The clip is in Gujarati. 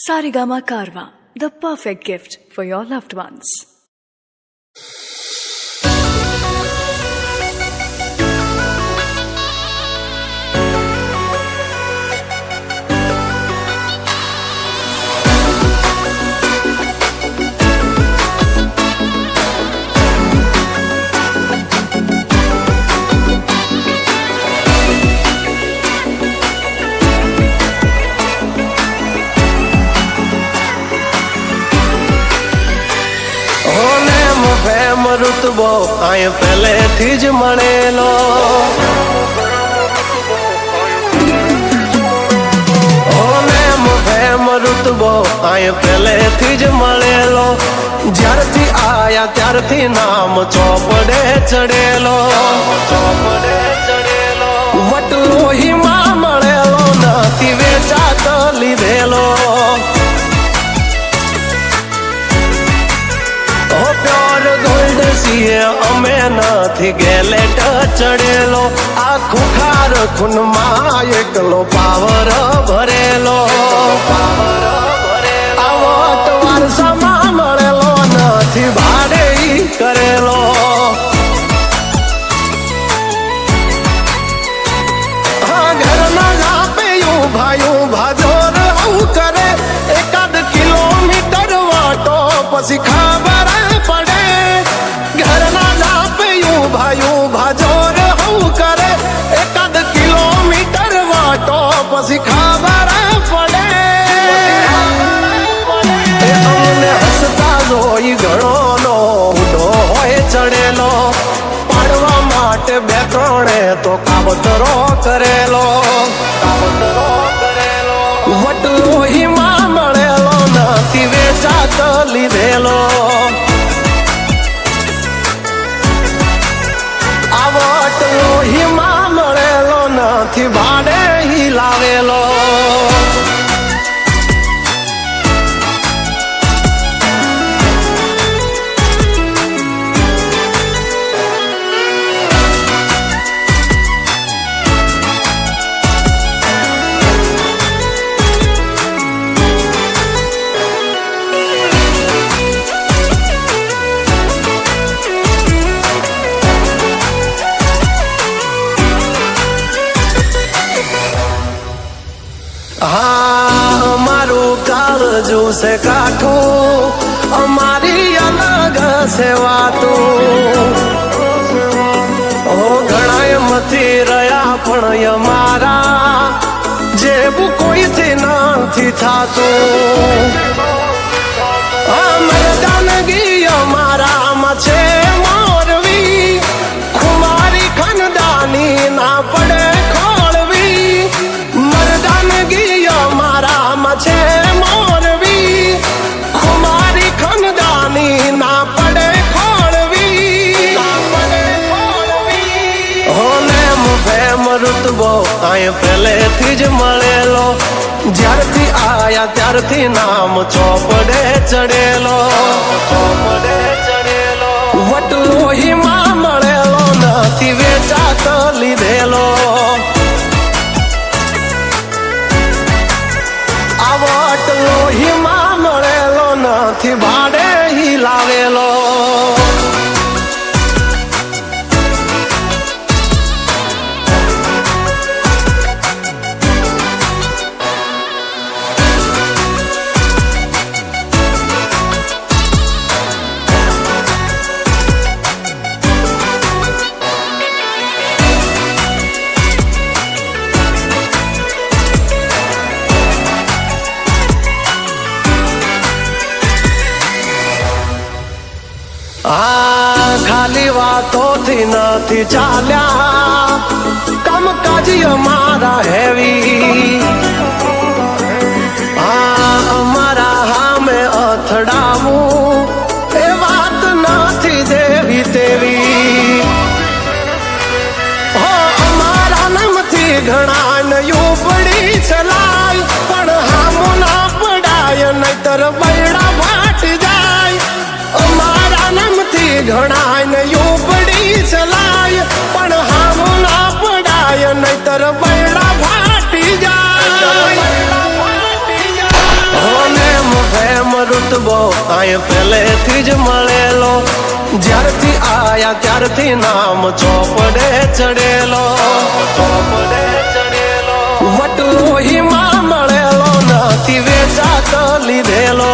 Sarigama Karwa, the perfect gift for your loved ones. ऋतबो आए पहले थीज मणेलो ऋतबो आए पहले थीज मणेलो ज्यारथी आया त्यारथी नाम चौपड़े चढ़ेलो वटलो ही मां मणेलो नथी वेचात लीधेलो અમે નથી ગેલેટ ચડેલો આખું ખાર ખૂનમાં એકલો પાવર ભરેલો આવો વારસામાં મળેલો નથી ભાડે કરેલો ઘરના જાપે ભાયું ભાજોર આવું કરે એકાદ કિલોમીટર વાટો પછી ખબર પડે ઘરના જાપે ભાયું ભાજોર આવું કરે એકાદ કિલોમીટર વાટો પછી ખબર પડે અમને હસતા જોઈ ઘણોનો ઉડો હોય ચડેલો પાડવા માટે બે ત્રણે તો કાવતરો કરેલો વટલો હિમા મળેલો નથી વેચાત લીધેલો આ વટલો હિમા મળેલો નથી ભાડે હિલાવેલો कालजू से काठू અમારી અલગ સેવાતું ઘણા મથી રહ્યા પણ અમારા જેવું કોઈથી નથી થાતું મરદાનગી અમારામાં છે મોરવી ખુમારી ખનદાની ના પડે ખોળવી મરદાનગી અમારામાં છે ઋતબો આય પહેલેથી જ મળેલો જ્યારથી આયા ત્યારથી નામ ચોપડે ચડેલો વટલો હિમા મળેલો નથી વેચાત લીધેલો આ વટલો હિમા મળેલો નથી ભાડે હિલાવેલો ખાલી વાતોથી નથી ચાલ્યા કામકાજી અમારા હેવી અમારા હામે અથડાવું એ વાત નથી દેવી તેવી અમારા નામથી ઘણા નયું પડી ચલાય પણ હામો ના પડાય નહીતર બૈડા ફાટી જાય અમારા નામથી ઘણા નયું પડી ચલાય પણ હામો ના પડાય નહીતર બૈડા ફાટી જાય રૂતબો આય પહેલેથી જ મળેલો, જ્યારથી આયા ત્યારથી નામ ચોપડે ચડેલો, ચોપડે ચડેલો. વટલોહીમાં મળેલો નથી વેચાત લીધેલો.